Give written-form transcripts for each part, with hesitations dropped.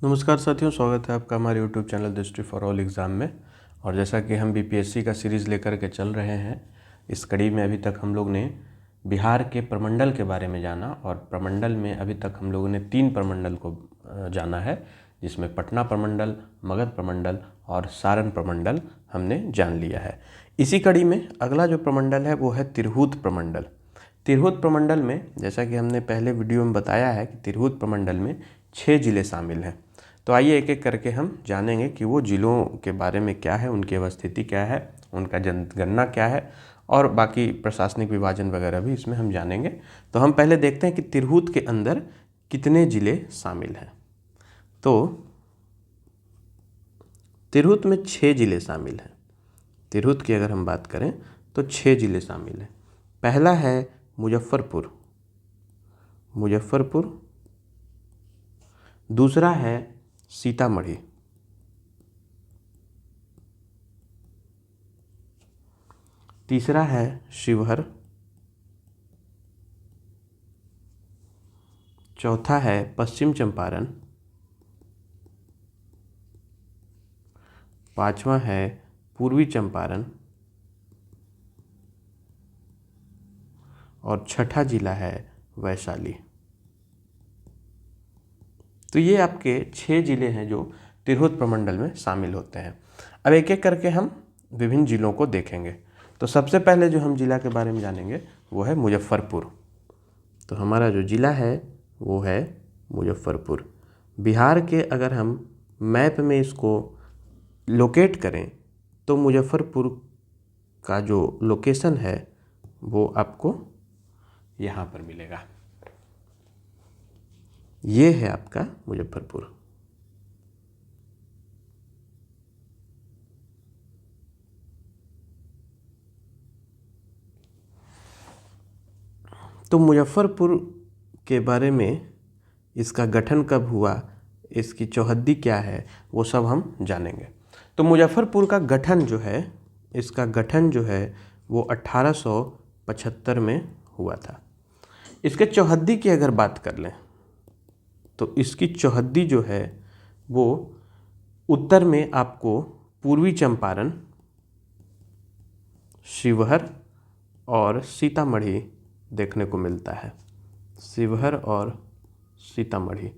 नमस्कार साथियों, स्वागत है आपका हमारे YouTube चैनल दृष्टि फॉर ऑल एग्ज़ाम में। और जैसा कि हम बीपीएससी का सीरीज़ लेकर के चल रहे हैं, इस कड़ी में अभी तक हम लोग ने बिहार के प्रमंडल के बारे में जाना। और प्रमंडल में अभी तक हम लोगों ने 3 प्रमंडल को जाना है, जिसमें पटना प्रमंडल, मगध प्रमंडल और सारण प्रमंडल हमने जान लिया है। इसी कड़ी में अगला जो प्रमंडल है वो है तिरहुत प्रमंडल। तिरहुत प्रमंडल में जैसा कि हमने पहले वीडियो में बताया है कि तिरहुत प्रमंडल में 6 ज़िले शामिल हैं। तो आइए एक एक करके हम जानेंगे कि वो ज़िलों के बारे में क्या है, उनकी अवस्थिति क्या है, उनका जनगणना क्या है और बाकी प्रशासनिक विभाजन वगैरह भी इसमें हम जानेंगे। तो हम पहले देखते हैं कि तिरहुत के अंदर कितने ज़िले शामिल हैं। तो तिरहुत में 6 ज़िले शामिल हैं। तिरहुत की अगर हम बात करें तो 6 ज़िले शामिल हैं। पहला है मुजफ्फरपुर। दूसरा है सीतामढ़ी। तीसरा है शिवहर। चौथा है पश्चिम चंपारण। पांचवा है पूर्वी चंपारण। और छठा जिला है वैशाली। तो ये आपके 6 ज़िले हैं जो तिरहुत प्रमंडल में शामिल होते हैं। अब एक एक करके हम विभिन्न ज़िलों को देखेंगे। तो सबसे पहले जो हम ज़िला के बारे में जानेंगे वो है मुजफ्फरपुर। तो हमारा जो ज़िला है वो है मुजफ्फरपुर। बिहार के अगर हम मैप में इसको लोकेट करें तो मुजफ्फरपुर का जो लोकेशन है वो आपको यहाँ पर मिलेगा। ये है आपका मुजफ्फरपुर। तो मुजफ्फरपुर के बारे में, इसका गठन कब हुआ, इसकी चौहद्दी क्या है, वो सब हम जानेंगे। तो मुजफ्फरपुर का गठन जो है, इसका गठन जो है वो 1875 में हुआ था। इसके चौहद्दी की अगर बात कर लें तो इसकी चौहद्दी जो है वो उत्तर में आपको पूर्वी चंपारण, शिवहर और सीतामढ़ी देखने को मिलता है। शिवहर और सीतामढ़ी,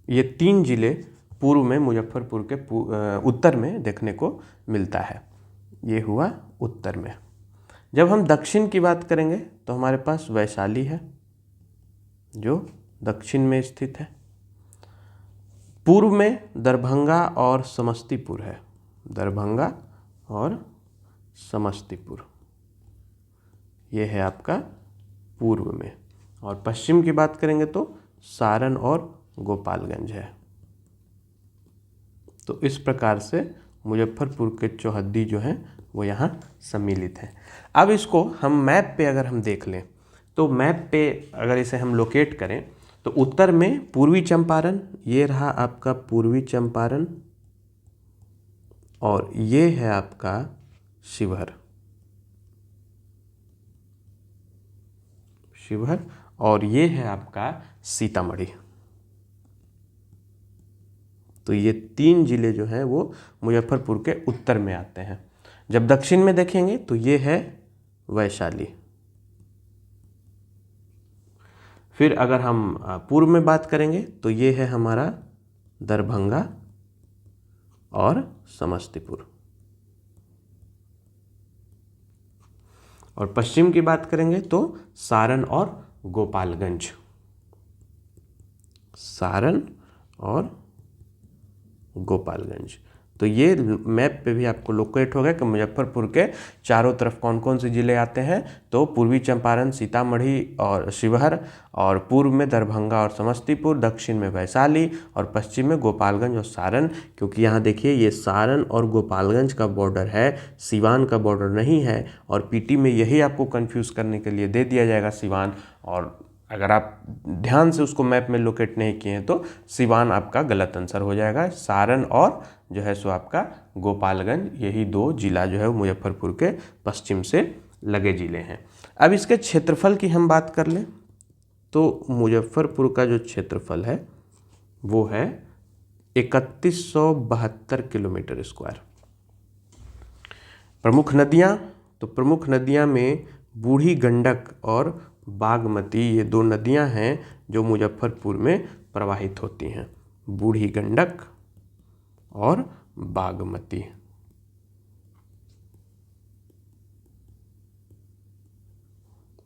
ये 3 ज़िले पूर्व में मुजफ्फरपुर के उत्तर में देखने को मिलता है। ये हुआ उत्तर में। जब हम दक्षिण की बात करेंगे तो हमारे पास वैशाली है जो दक्षिण में स्थित है। पूर्व में दरभंगा और समस्तीपुर है। दरभंगा और समस्तीपुर ये है आपका पूर्व में। और पश्चिम की बात करेंगे तो सारण और गोपालगंज है। तो इस प्रकार से मुजफ्फरपुर के चौहद्दी जो हैं वो यहाँ सम्मिलित हैं। अब इसको हम मैप पे अगर हम देख लें तो मैप पे अगर इसे हम लोकेट करें तो उत्तर में पूर्वी चंपारण, ये रहा आपका पूर्वी चंपारण, और ये है आपका शिवहर। और ये है आपका सीतामढ़ी। तो ये 3 ज़िले जो हैं वो मुजफ्फरपुर के उत्तर में आते हैं। जब दक्षिण में देखेंगे तो ये है वैशाली। फिर अगर हम पूर्व में बात करेंगे तो ये है हमारा दरभंगा और समस्तीपुर। और पश्चिम की बात करेंगे तो सारण और गोपालगंज। सारण और गोपालगंज। तो ये मैप पे भी आपको लोकेट होगा कि मुजफ्फरपुर के चारों तरफ कौन कौन से ज़िले आते हैं। तो पूर्वी चंपारण, सीतामढ़ी और शिवहर, और पूर्व में दरभंगा और समस्तीपुर, दक्षिण में वैशाली और पश्चिम में गोपालगंज और सारण। क्योंकि यहाँ देखिए ये सारण और गोपालगंज का बॉर्डर है, सिवान का बॉर्डर नहीं है। और पीटी में यही आपको कंफ्यूज करने के लिए दे दिया जाएगा सिवान, और अगर आप ध्यान से उसको मैप में लोकेट नहीं किए हैं तो सिवान आपका गलत आंसर हो जाएगा। सारण और जो है सो आपका गोपालगंज, यही 2 ज़िला जो है मुजफ्फरपुर के पश्चिम से लगे ज़िले हैं। अब इसके क्षेत्रफल की हम बात कर लें तो मुजफ्फरपुर का जो क्षेत्रफल है वो है 3172 किलोमीटर स्क्वायर। प्रमुख नदियाँ, तो प्रमुख नदियाँ में बूढ़ी गंडक और बागमती, ये दो नदियाँ हैं जो मुजफ्फरपुर में प्रवाहित होती हैं। बूढ़ी गंडक और बागमती।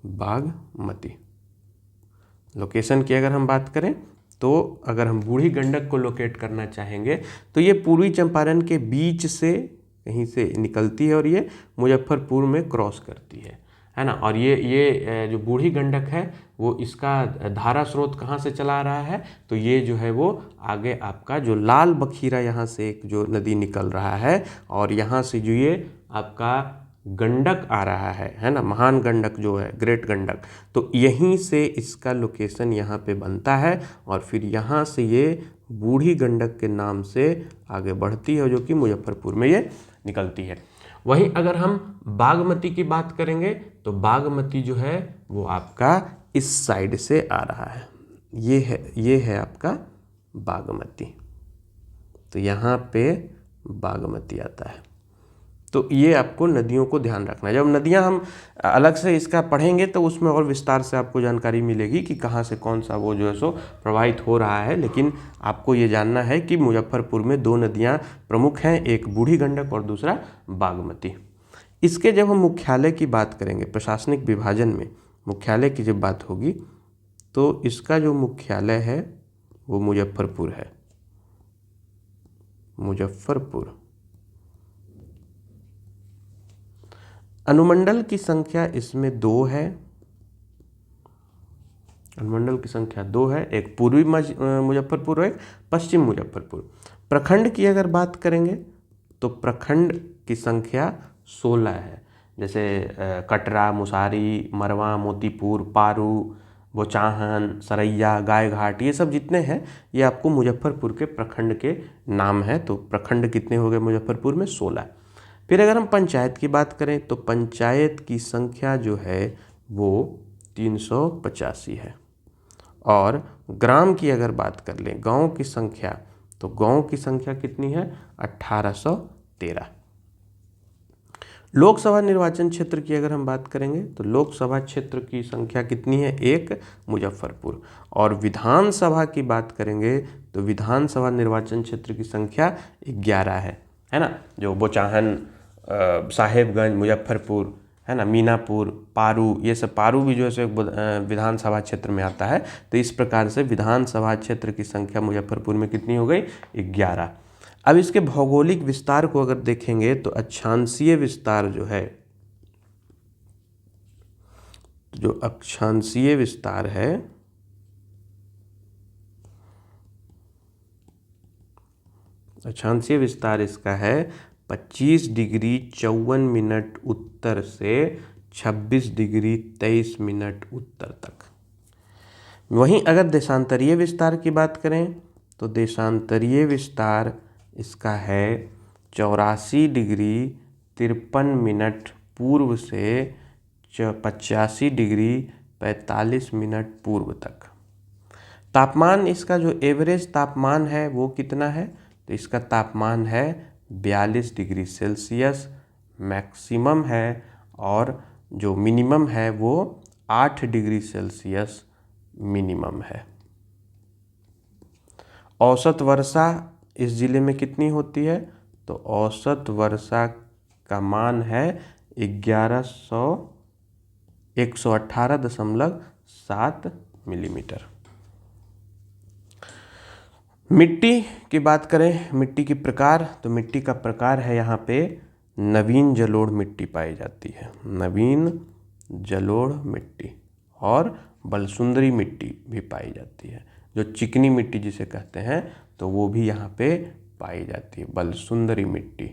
बागमती लोकेशन की अगर हम बात करें तो अगर हम बूढ़ी गंडक को लोकेट करना चाहेंगे तो ये पूर्वी चंपारण के बीच से कहीं से निकलती है और ये मुजफ्फरपुर में क्रॉस करती है ना। और ये जो बूढ़ी गंडक है वो इसका धारा स्रोत कहाँ से चला रहा है, तो ये जो है वो आगे आपका जो लाल बखीरा यहाँ से एक जो नदी निकल रहा है और यहाँ से जो ये आपका गंडक आ रहा है ना, महान गंडक जो है, ग्रेट गंडक, तो यहीं से इसका लोकेशन यहाँ पे बनता है और फिर यहाँ से ये बूढ़ी गंडक के नाम से आगे बढ़ती है जो कि मुजफ्फरपुर में ये निकलती है। वहीं अगर हम बागमती की बात करेंगे तो बागमती जो है वो आपका इस साइड से आ रहा है, ये है आपका बागमती, तो यहाँ पे बागमती आता है। तो ये आपको नदियों को ध्यान रखना है। जब नदियाँ हम अलग से इसका पढ़ेंगे तो उसमें और विस्तार से आपको जानकारी मिलेगी कि कहाँ से कौन सा वो जो है सो प्रवाहित हो रहा है, लेकिन आपको ये जानना है कि मुजफ्फरपुर में दो नदियाँ प्रमुख हैं, एक बूढ़ी गंडक और दूसरा बागमती। इसके जब हम मुख्यालय की बात करेंगे, प्रशासनिक विभाजन में मुख्यालय की जब बात होगी तो इसका जो मुख्यालय है वो मुजफ्फरपुर है, मुजफ्फरपुर। अनुमंडल की संख्या इसमें 2 है, अनुमंडल की संख्या 2 है, एक पूर्वी मुजफ्फरपुर और एक पश्चिम मुजफ्फरपुर। प्रखंड की अगर बात करेंगे तो प्रखंड की संख्या 16 है, जैसे कटरा, मुसारी, मरवा, मोतीपुर, पारू, बोचाहन, सरैया, गायघाट, ये सब जितने हैं ये आपको मुजफ्फरपुर के प्रखंड के नाम हैं। तो प्रखंड कितने हो गए मुजफ्फरपुर में? 16। फिर अगर हम पंचायत की बात करें तो पंचायत की संख्या जो है वो 385 है। और ग्राम की अगर बात कर लें, गांव की संख्या, तो गांव की संख्या कितनी है? 1813। लोकसभा निर्वाचन क्षेत्र की अगर हम बात करेंगे तो लोकसभा क्षेत्र की संख्या कितनी है? 1 मुजफ्फरपुर। और विधानसभा की बात करेंगे तो विधानसभा निर्वाचन क्षेत्र की संख्या 11 है ना, जो बोचाहन, साहेबगंज, मुजफ्फरपुर, है ना, मीनापुर, पारू, ये सब, पारू भी जो है विधानसभा क्षेत्र में आता है। तो इस प्रकार से विधानसभा क्षेत्र की संख्या मुजफ्फरपुर में कितनी हो गई? 11। अब इसके भौगोलिक विस्तार को अगर देखेंगे तो अक्षांशीय विस्तार जो है, जो अक्षांशीय विस्तार है, अक्षांशीय विस्तार इसका है 25 डिग्री 54 मिनट उत्तर से 26 डिग्री 23 मिनट उत्तर तक। वहीं अगर देशांतरीय विस्तार की बात करें तो देशांतरीय विस्तार इसका है 84 डिग्री 53 मिनट पूर्व से 85 डिग्री 45 मिनट पूर्व तक। तापमान, इसका जो एवरेज तापमान है वो कितना है? तो इसका तापमान है 42 डिग्री सेल्सियस मैक्सिमम है और जो मिनिमम है वो 8 डिग्री सेल्सियस मिनिमम है। औसत वर्षा इस ज़िले में कितनी होती है? तो औसत वर्षा का मान है 118.7 मिलीमीटर। मिट्टी की बात करें, मिट्टी की प्रकार, तो मिट्टी का प्रकार है यहाँ पे नवीन जलोढ़ मिट्टी पाई जाती है, नवीन जलोढ़ मिट्टी, और बलसुंदरी मिट्टी भी पाई जाती है, जो चिकनी मिट्टी जिसे कहते हैं तो वो भी यहाँ पे पाई जाती है, बलसुंदरी मिट्टी,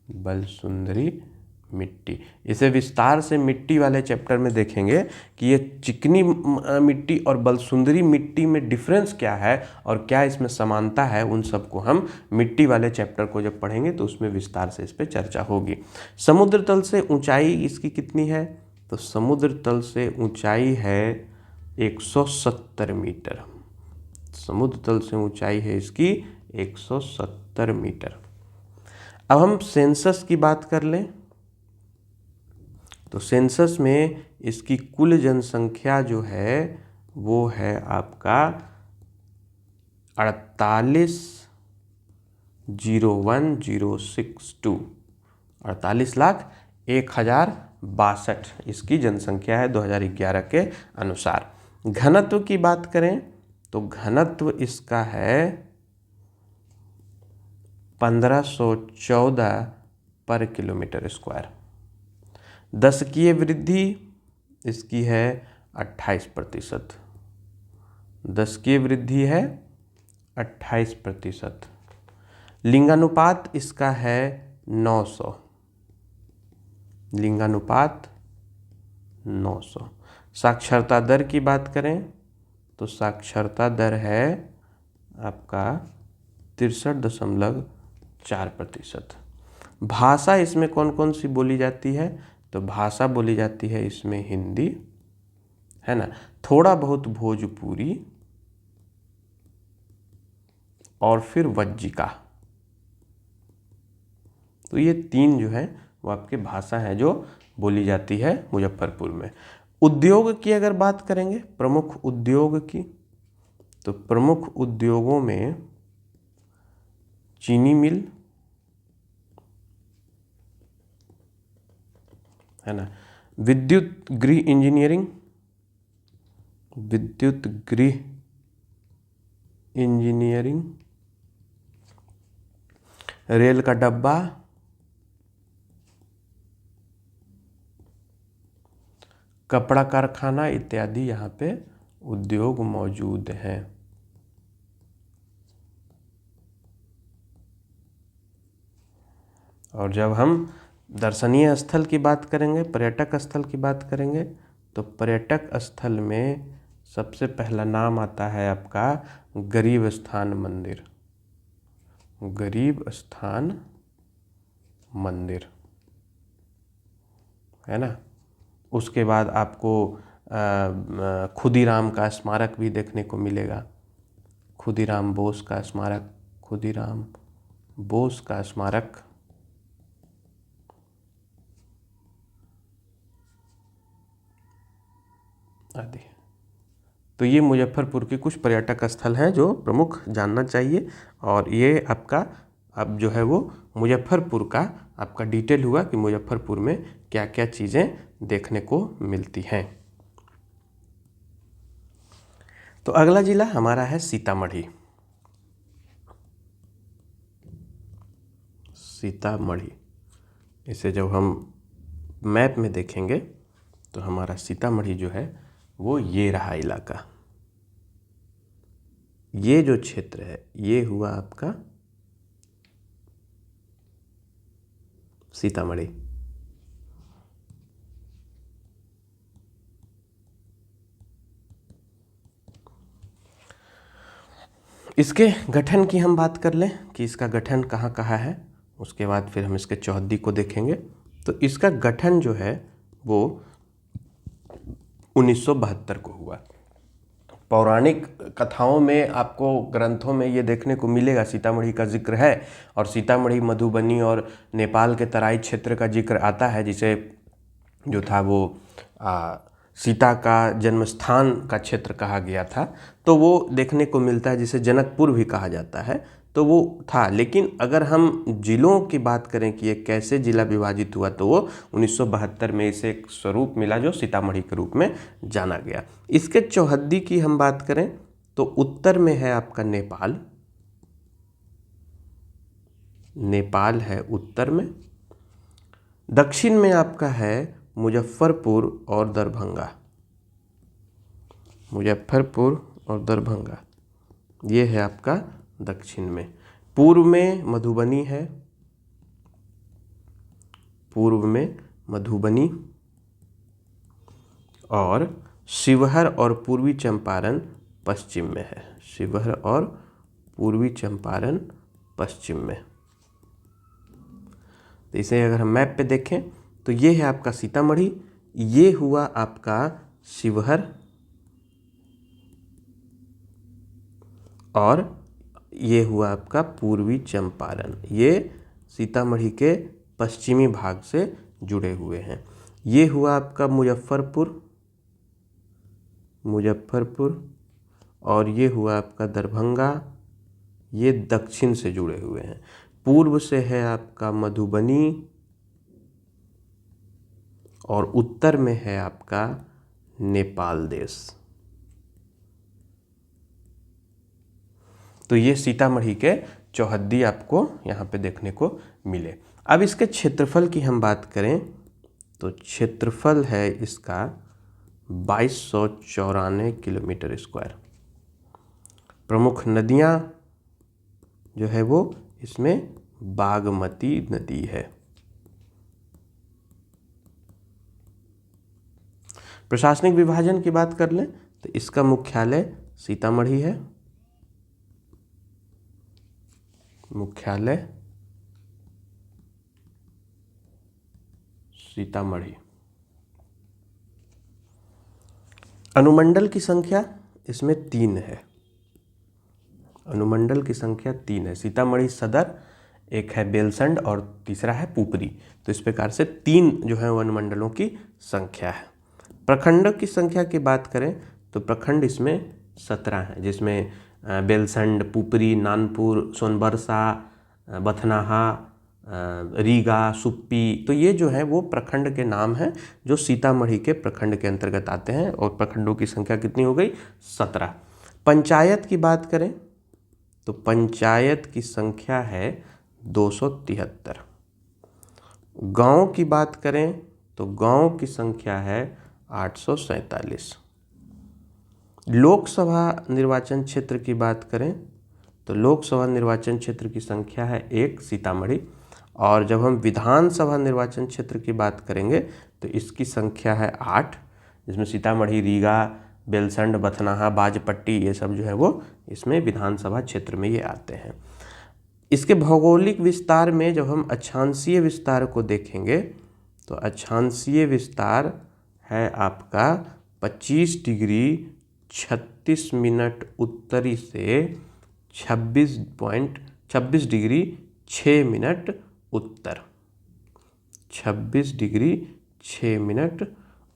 बलसुंदरी मिट्टी। इसे विस्तार से मिट्टी वाले चैप्टर में देखेंगे कि ये चिकनी मिट्टी और बलसुंदरी मिट्टी में डिफरेंस क्या है और क्या इसमें समानता है, उन सबको हम मिट्टी वाले चैप्टर को जब पढ़ेंगे तो उसमें विस्तार से इस पर चर्चा होगी। समुद्र तल से ऊंचाई इसकी कितनी है? तो समुद्र तल से ऊंचाई है 170 मीटर, समुद्र तल से ऊंचाई है इसकी 170 मीटर। अब हम सेंसस की बात कर लें तो सेंसस में इसकी कुल जनसंख्या जो है वो है आपका 48,01,062, 48,01,062 इसकी जनसंख्या है 2011 के अनुसार। घनत्व की बात करें तो घनत्व इसका है 1514 पर किलोमीटर स्क्वायर। दशकीय वृद्धि इसकी है 28%, दशकीय वृद्धि है 28%। लिंगानुपात इसका है 900, लिंगानुपात 900। साक्षरता दर की बात करें तो साक्षरता दर है आपका 63.4%। भाषा इसमें कौन कौन सी बोली जाती है तो भाषा बोली जाती है इसमें हिंदी, है ना, थोड़ा बहुत भोजपुरी और फिर वज्जिका। तो ये 3 जो है वो आपके भाषा है जो बोली जाती है मुजफ्फरपुर में। उद्योग की अगर बात करेंगे, प्रमुख उद्योग की, तो प्रमुख उद्योगों में चीनी मिल, है ना, विद्युत गृह इंजीनियरिंग, विद्युत गृह इंजीनियरिंग, रेल का डब्बा, कपड़ा कारखाना इत्यादि यहाँ पे उद्योग मौजूद हैं। और जब हम दर्शनीय स्थल की बात करेंगे, पर्यटक स्थल की बात करेंगे, तो पर्यटक स्थल में सबसे पहला नाम आता है आपका गरीब स्थान मंदिर, गरीब स्थान मंदिर, है ना। उसके बाद आपको खुदीराम का स्मारक भी देखने को मिलेगा, खुदीराम बोस का स्मारक, खुदीराम बोस का स्मारक आदि। तो ये मुजफ्फरपुर के कुछ पर्यटक स्थल हैं जो प्रमुख जानना चाहिए। और ये आपका अब जो है वो मुजफ्फरपुर का आपका डिटेल हुआ कि मुजफ्फरपुर में क्या क्या चीज़ें देखने को मिलती हैं। तो अगला जिला हमारा है सीतामढ़ी। सीतामढ़ी, इसे जब हम मैप में देखेंगे तो हमारा सीतामढ़ी जो है वो ये रहा इलाका, ये जो क्षेत्र है ये हुआ आपका सीतामढ़ी। इसके गठन की हम बात कर लें कि इसका गठन कहाँ कहाँ है, उसके बाद फिर हम इसके चौहद्दी को देखेंगे। तो इसका गठन जो है वो 1972 को हुआ। पौराणिक कथाओं में आपको ग्रंथों में ये देखने को मिलेगा, सीतामढ़ी का जिक्र है, और सीतामढ़ी, मधुबनी और नेपाल के तराई क्षेत्र का जिक्र आता है, जिसे जो था वो सीता का जन्म स्थान का क्षेत्र कहा गया था। तो वो देखने को मिलता है, जिसे जनकपुर भी कहा जाता है, तो वो था। लेकिन अगर हम जिलों की बात करें कि ये कैसे जिला विभाजित हुआ, तो वो 1972 में इसे एक स्वरूप मिला जो सीतामढ़ी के रूप में जाना गया। इसके चौहद्दी की हम बात करें तो उत्तर में है आपका नेपाल, नेपाल है उत्तर में। दक्षिण में आपका है मुजफ्फरपुर और दरभंगा, मुजफ्फरपुर और दरभंगा ये है आपका दक्षिण में। पूर्व में मधुबनी है, पूर्व में मधुबनी, और शिवहर और पूर्वी चंपारण पश्चिम में है, शिवहर और पूर्वी चंपारण पश्चिम में। तो इसे अगर हम मैप पे देखें तो ये है आपका सीतामढ़ी, ये हुआ आपका शिवहर, और ये हुआ आपका पूर्वी चंपारण, ये सीतामढ़ी के पश्चिमी भाग से जुड़े हुए हैं। ये हुआ आपका मुजफ्फरपुर, और ये हुआ आपका दरभंगा, ये दक्षिण से जुड़े हुए हैं। पूर्व से है आपका मधुबनी और उत्तर में है आपका नेपाल देश। तो ये सीतामढ़ी के चौहद्दी आपको यहाँ पे देखने को मिले। अब इसके क्षेत्रफल की हम बात करें तो क्षेत्रफल है इसका 2294 किलोमीटर स्क्वायर। प्रमुख नदियाँ जो है वो इसमें बागमती नदी है। प्रशासनिक विभाजन की बात कर लें तो इसका मुख्यालय सीतामढ़ी है, मुख्यालय सीतामढ़ी। अनुमंडल की संख्या इसमें 3 है, अनुमंडल की संख्या 3 है। सीतामढ़ी सदर, एक है बेलसंड और तीसरा है पुपरी। तो इस प्रकार से 3 जो है वो अनुमंडलों की संख्या है। प्रखंडों की संख्या की बात करें तो प्रखंड इसमें 17 हैं, जिसमें बेलसंड, पुपरी, नानपुर, सोनबरसा, बथनाहा, रीगा, सुप्पी, तो ये जो है वो प्रखंड के नाम हैं जो सीतामढ़ी के प्रखंड के अंतर्गत आते हैं। और प्रखंडों की संख्या कितनी हो गई? 17। पंचायत की बात करें तो पंचायत की संख्या है 273। गांव की बात करें तो गांव की संख्या है 847। लोकसभा निर्वाचन क्षेत्र की बात करें तो लोकसभा निर्वाचन क्षेत्र की संख्या है 1 सीतामढ़ी। और जब हम विधानसभा निर्वाचन क्षेत्र की बात करेंगे तो इसकी संख्या है 8, जिसमें सीतामढ़ी, रीगा, बेलसंड, बथनाहा, बाजपट्टी, ये सब जो है वो इसमें विधानसभा क्षेत्र में ये आते हैं। इसके भौगोलिक विस्तार में जब हम अक्षांशीय विस्तार को देखेंगे तो अक्षांशीय विस्तार है आपका 25 डिग्री 36 मिनट उत्तरी से 26 डिग्री 6 मिनट उत्तर, 26 डिग्री 6 मिनट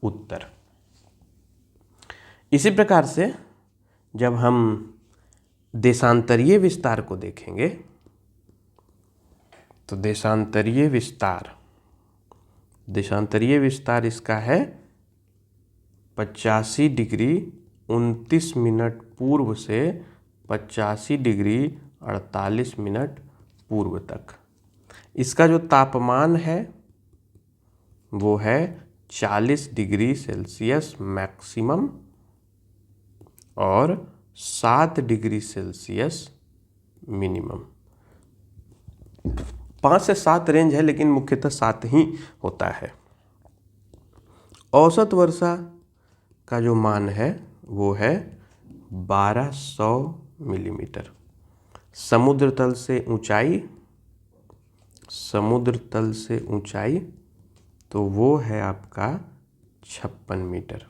उत्तर। इसी प्रकार से जब हम देशांतरीय विस्तार को देखेंगे तो देशांतरीय विस्तार इसका है 85 डिग्री 29 मिनट पूर्व से 85 डिग्री 48 मिनट पूर्व तक। इसका जो तापमान है वो है 40 डिग्री सेल्सियस मैक्सिमम और 7 डिग्री सेल्सियस मिनिमम। 5 से 7 रेंज है, लेकिन मुख्यतः 7 ही होता है। औसत वर्षा का जो मान है वो है 1200 मिलीमीटर। समुद्र तल से ऊंचाई तो वो है आपका 56 मीटर।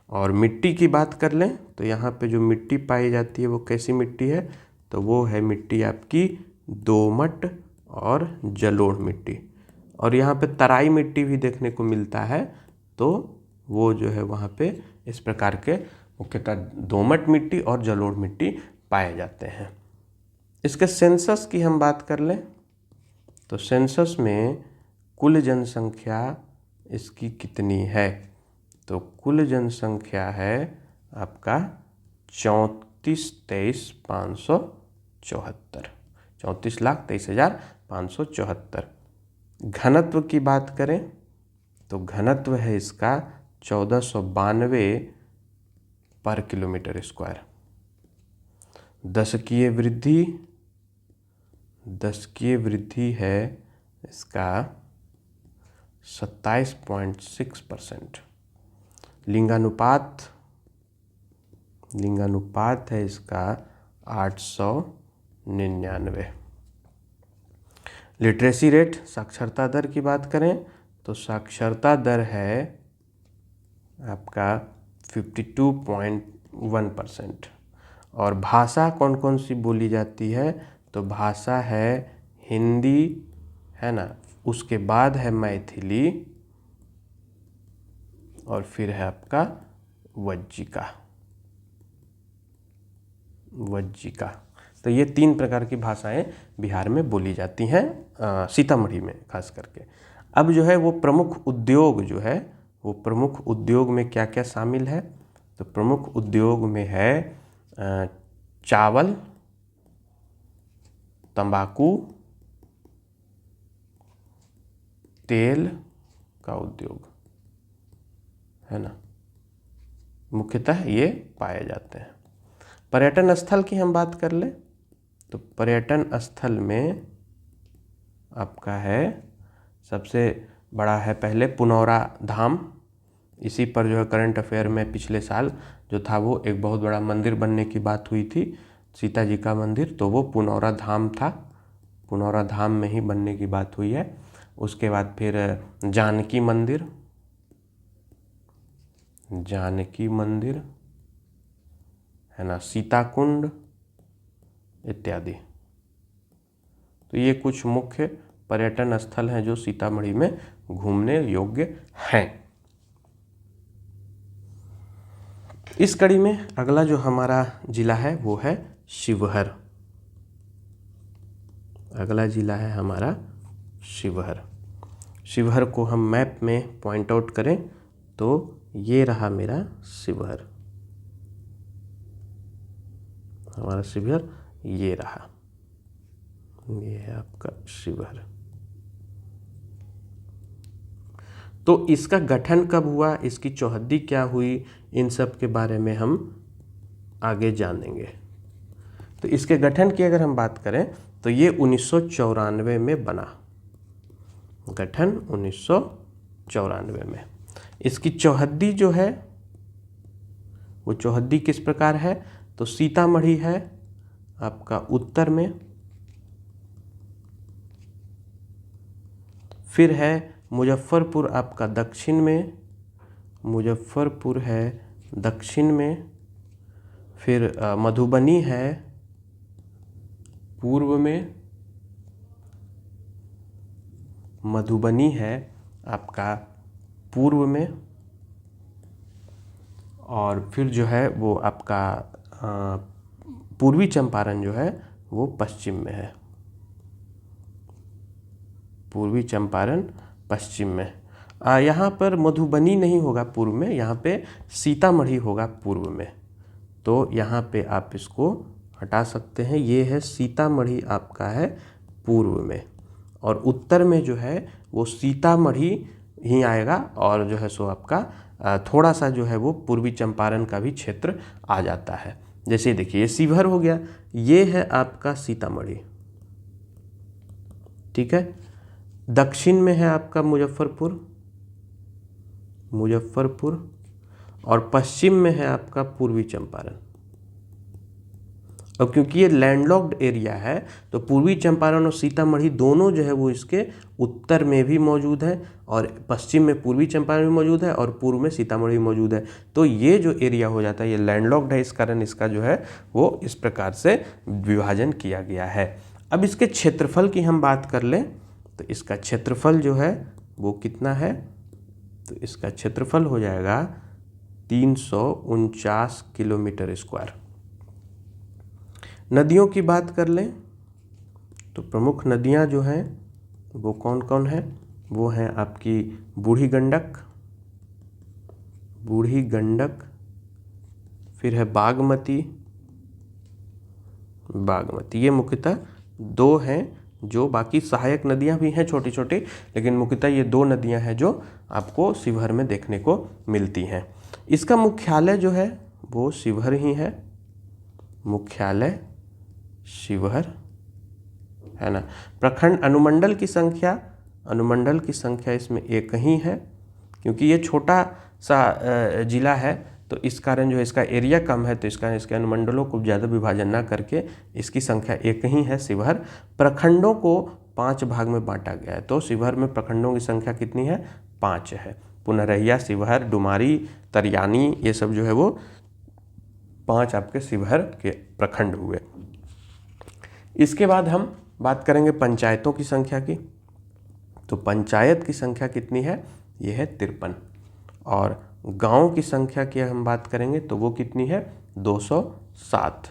और मिट्टी की बात कर लें तो यहाँ पे जो मिट्टी पाई जाती है वो कैसी मिट्टी है? तो वो है मिट्टी आपकी दोमट और जलोढ़ मिट्टी। और यहाँ पे तराई मिट्टी भी देखने को मिलता है, तो वो जो है वहाँ पे इस प्रकार के मुख्यतः दोमट मिट्टी और जलोढ़ मिट्टी पाए जाते हैं। इसके सेंसस की हम बात कर लें तो सेंसस में कुल जनसंख्या इसकी कितनी है? तो कुल जनसंख्या है आपका 34,23,574, 34,23,574। घनत्व की बात करें तो घनत्व है इसका 1492 पर किलोमीटर स्क्वायर। दशकीय वृद्धि है इसका 27.6%। लिंगानुपात है इसका 899। लिटरेसी रेट, साक्षरता दर की बात करें तो साक्षरता दर है आपका 1%। और भाषा कौन कौन सी बोली जाती है, तो भाषा है हिंदी, है ना, उसके बाद है मैथिली और फिर है आपका वज्जिका। तो ये 3 प्रकार की भाषाएं बिहार में बोली जाती हैं, सीतामढ़ी में खास करके। अब जो है वो प्रमुख उद्योग जो है, वो प्रमुख उद्योग में क्या क्या शामिल है, तो प्रमुख उद्योग में है चावल, तंबाकू, तेल का उद्योग, है ना, मुख्यतः ये पाए जाते हैं। पर्यटन स्थल की हम बात कर लें तो पर्यटन स्थल में आपका है सबसे बड़ा है पहले पुनौरा धाम। इसी पर जो है करंट अफेयर में पिछले साल जो था वो एक बहुत बड़ा मंदिर बनने की बात हुई थी, सीता जी का मंदिर, तो वो पुनौरा धाम था, पुनौरा धाम में ही बनने की बात हुई है। उसके बाद फिर जानकी मंदिर, है ना, सीताकुंड इत्यादि। तो ये कुछ मुख्य पर्यटन स्थल हैं जो सीतामढ़ी में घूमने योग्य हैं। इस कड़ी में अगला जो हमारा जिला है वो है शिवहर। अगला जिला है हमारा शिवहर। शिवहर को हम मैप में पॉइंट आउट करें तो ये रहा मेरा शिवहर, हमारा शिवहर ये रहा, ये है आपका शिवहर। तो इसका गठन कब हुआ, इसकी चौहद्दी क्या हुई, इन सब के बारे में हम आगे जानेंगे। तो इसके गठन की अगर हम बात करें तो ये 1994 में बना, गठन 1994 में। इसकी चौहद्दी जो है वो चौहद्दी किस प्रकार है, तो सीतामढ़ी है आपका उत्तर में, फिर है मुजफ्फरपुर आपका दक्षिण में, मुजफ्फरपुर है दक्षिण में, फिर मधुबनी है पूर्व में, मधुबनी है आपका पूर्व में, और फिर जो है वो आपका पूर्वी चंपारण जो है वो पश्चिम में है, पूर्वी चंपारण पश्चिम में। यहाँ पर मधुबनी नहीं होगा पूर्व में, यहाँ पे सीतामढ़ी होगा पूर्व में, तो यहाँ पे आप इसको हटा सकते हैं। ये है सीतामढ़ी आपका है पूर्व में, और उत्तर में जो है वो सीतामढ़ी ही आएगा, और जो है सो आपका थोड़ा सा जो है वो पूर्वी चंपारण का भी क्षेत्र आ जाता है। जैसे देखिए ये शिवहर हो गया, ये है आपका सीतामढ़ी, ठीक है। दक्षिण में है आपका मुजफ्फरपुर, और पश्चिम में है आपका पूर्वी चंपारण। और क्योंकि ये लैंडलॉक्ड एरिया है तो पूर्वी चंपारण और सीतामढ़ी दोनों जो है वो इसके उत्तर में भी मौजूद है, और पश्चिम में पूर्वी चंपारण भी मौजूद है, और पूर्व में सीतामढ़ी मौजूद है। तो ये जो एरिया हो जाता है ये लैंडलॉक्ड है, इस कारण इसका जो है वो इस प्रकार से विभाजन किया गया है। अब इसके क्षेत्रफल की हम बात कर लें तो इसका क्षेत्रफल जो है वो कितना है, तो इसका क्षेत्रफल हो जाएगा 349 किलोमीटर स्क्वायर। नदियों की बात कर लें तो प्रमुख नदियां जो हैं वो कौन कौन है, वो हैं आपकी बूढ़ी गंडक, फिर है बागमती। ये मुख्यतः 2 हैं, जो बाकी सहायक नदियां भी हैं छोटी छोटी, लेकिन मुख्यतः ये 2 नदियां हैं जो आपको शिवहर में देखने को मिलती हैं। इसका मुख्यालय जो है वो शिवहर ही है, मुख्यालय शिवहर, है ना। प्रखंड अनुमंडल की संख्या इसमें एक ही है, क्योंकि ये छोटा सा जिला है तो इस कारण जो है इसका एरिया कम है, तो इसके अनुमंडलों को ज़्यादा विभाजन ना करके इसकी संख्या एक ही है शिवहर। प्रखंडों को 5 भाग में बांटा गया है, तो शिवहर में प्रखंडों की संख्या कितनी है, 5 है। पुनरहिया, शिवहर, डुमारी, तरियानी, ये सब जो है वो 5 आपके शिवहर के प्रखंड हुए। इसके बाद हम बात करेंगे पंचायतों की संख्या की। तो पंचायत की संख्या कितनी है, ये है 53। और गांव की संख्या की हम बात करेंगे तो वो कितनी है, 207।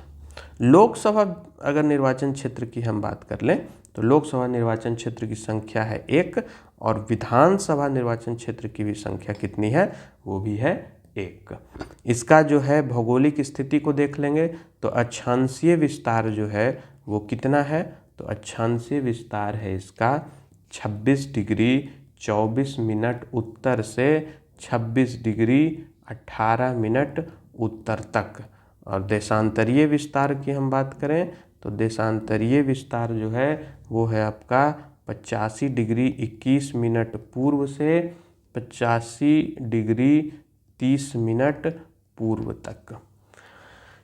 लोकसभा अगर निर्वाचन क्षेत्र की हम बात कर लें तो लोकसभा निर्वाचन क्षेत्र की संख्या है 1 और विधानसभा निर्वाचन क्षेत्र की भी संख्या कितनी है, वो भी है 1। इसका जो है भौगोलिक स्थिति को देख लेंगे तो अक्षांशीय विस्तार जो है वो कितना है, तो अक्षांशीय विस्तार है इसका 26 डिग्री 24 मिनट उत्तर से 26 डिग्री 18 मिनट उत्तर तक। और देशांतरीय विस्तार की हम बात करें तो देशांतरीय विस्तार जो है वो है आपका 85 डिग्री 21 मिनट पूर्व से 85 डिग्री 30 मिनट पूर्व तक।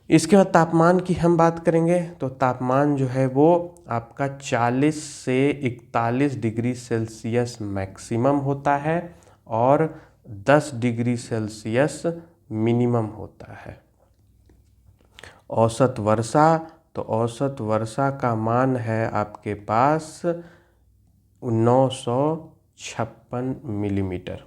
इसके बाद तापमान की हम बात करेंगे तो तापमान जो है वो आपका 40 से 41 डिग्री सेल्सियस मैक्सिमम होता है और 10 डिग्री सेल्सियस मिनिमम होता है। औसत वर्षा, तो औसत वर्षा का मान है आपके पास 956 मिलीमीटर।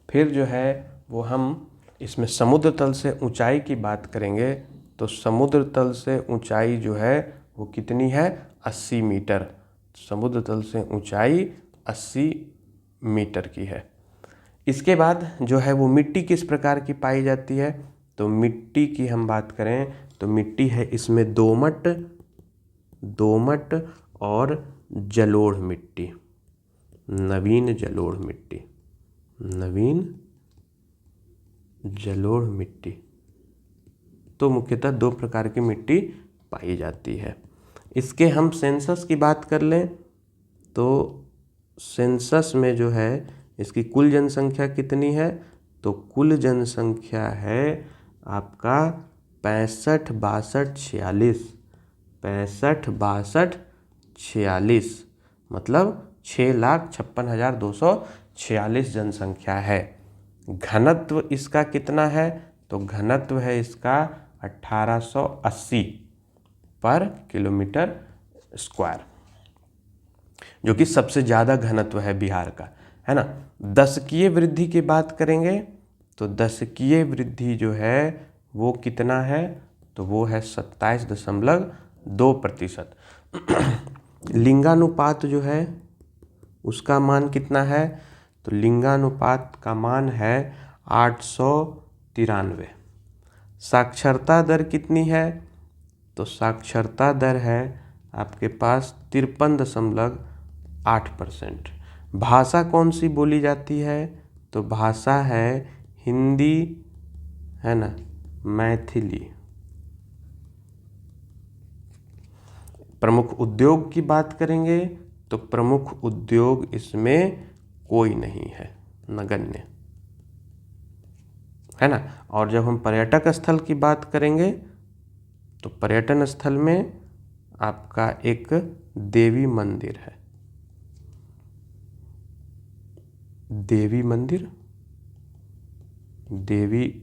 फिर जो है वो हम इसमें समुद्र तल से ऊंचाई की बात करेंगे तो समुद्र तल से ऊंचाई जो है वो कितनी है, 80 मीटर। समुद्र तल से ऊंचाई 80 मीटर की है। इसके बाद जो है वो मिट्टी किस प्रकार की पाई जाती है, तो मिट्टी की हम बात करें तो मिट्टी है इसमें दोमट और जलोढ़ मिट्टी, नवीन जलोढ़ मिट्टी, नवीन जलोढ़ मिट्टी। तो मुख्यतः 2 प्रकार की मिट्टी पाई जाती है। इसके हम सेंसस की बात कर लें तो सेंसस में जो है इसकी कुल जनसंख्या कितनी है, तो कुल जनसंख्या है आपका 65,62,46 मतलब 6,56,246 जनसंख्या है। घनत्व इसका कितना है, तो घनत्व है इसका 1880 पर किलोमीटर स्क्वायर, जो कि सबसे ज़्यादा घनत्व है बिहार का, है ना। दशकीय वृद्धि की बात करेंगे तो दशकीय वृद्धि जो है वो कितना है, तो वो है 27.2%। लिंगानुपात जो है उसका मान कितना है, तो लिंगानुपात का मान है 893। साक्षरता दर कितनी है, तो साक्षरता दर है आपके पास 53.8%। भाषा कौन सी बोली जाती है, तो भाषा है हिंदी, है ना, मैथिली। प्रमुख उद्योग की बात करेंगे तो प्रमुख उद्योग इसमें कोई नहीं है, नगण्य, है ना। और जब हम पर्यटक स्थल की बात करेंगे तो पर्यटन स्थल में आपका एक देवी मंदिर है, देवी